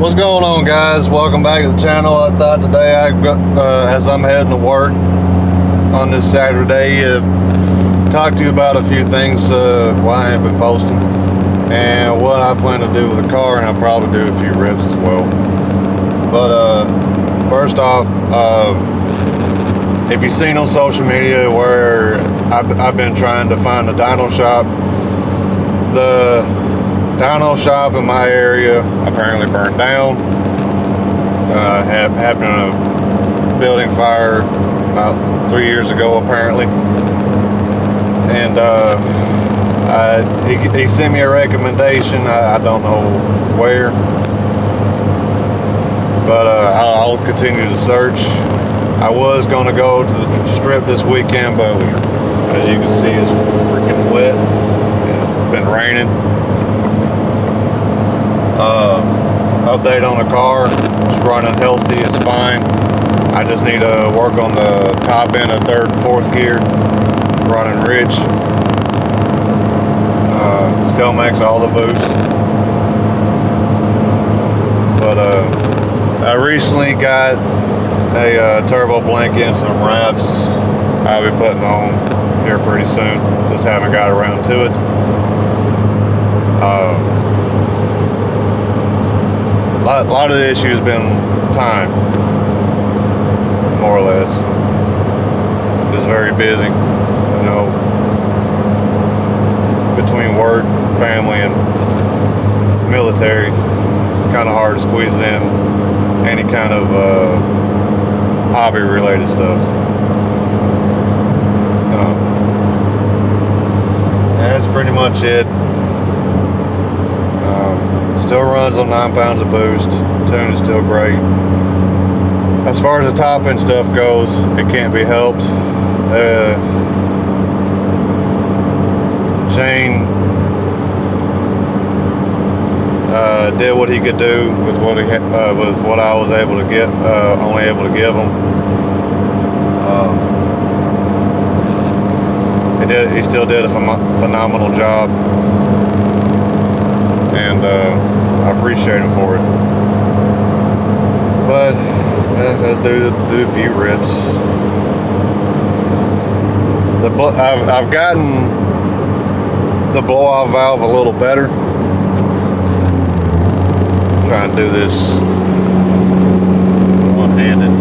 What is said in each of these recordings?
What's going on, guys? Welcome back to the channel. I thought today as I'm heading to work on this Saturday, talk to you about a few things why I ain't been posting and what I plan to do with the car, and I'll probably do a few rips as well. But first off, if you've seen on social media where I've been trying to find a dyno shop, the dyno shop in my area apparently burned down. Happened in a building fire about 3 years ago apparently, and he sent me a recommendation. I don't know where, but I'll continue to search. I was going to go to the strip this weekend, but as you can see, it's freaking wet. It's been raining. Update on the car, it's running healthy, it's fine. I just need to work on the top end of third and fourth gear, running rich. Still makes all the boost. But I recently got a turbo blink in some wraps I'll be putting on here pretty soon. Just haven't got around to it. A lot of the issue has been time, more or less. Just very busy, you know, between work, family, and military. It's kind of hard to squeeze in any kind of hobby-related stuff. That's pretty much it. Still runs on 9 pounds of boost. Tune is still great. As far as the top end stuff goes, it can't be helped. Shane did what he could do with what I was able to get, only able to give him. He still did a phenomenal job, and I appreciate him for it. But let's do a few rips. I've gotten the blow-off valve a little better. Try and do this one-handed.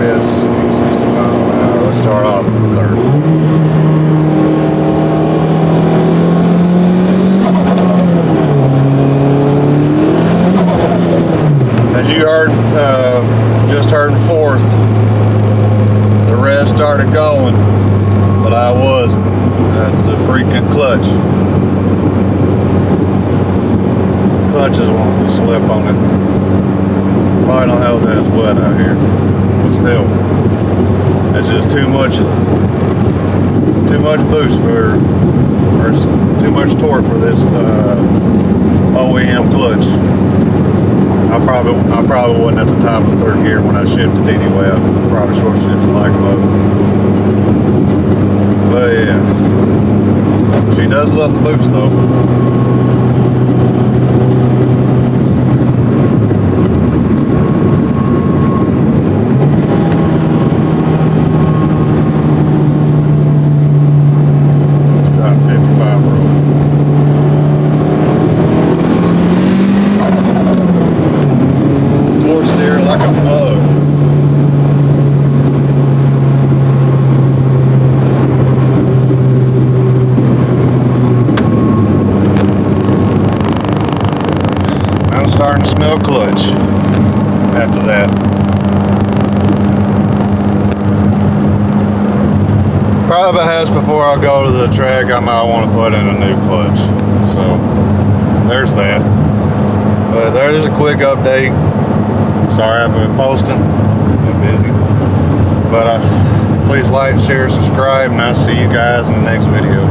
It's 60 miles an hour. Let's start off with 30. As you heard, just heard in fourth, the rev started going, but I wasn't. That's the freaking clutch. Clutch is wanting to slip on it. Probably don't help that it's wet out here, but still, it's just too much boost or too much torque for this OEM clutch. I probably wasn't at the top of the third gear when I shifted anyway. I probably short shifted like mode. But yeah, she does love the boost though. Starting to smell clutch after that. Probably has before I go to the track, I might want to put in a new clutch. So there's that. But there's a quick update. Sorry I haven't been posting. Been busy. But please like, share, subscribe, and I'll see you guys in the next video.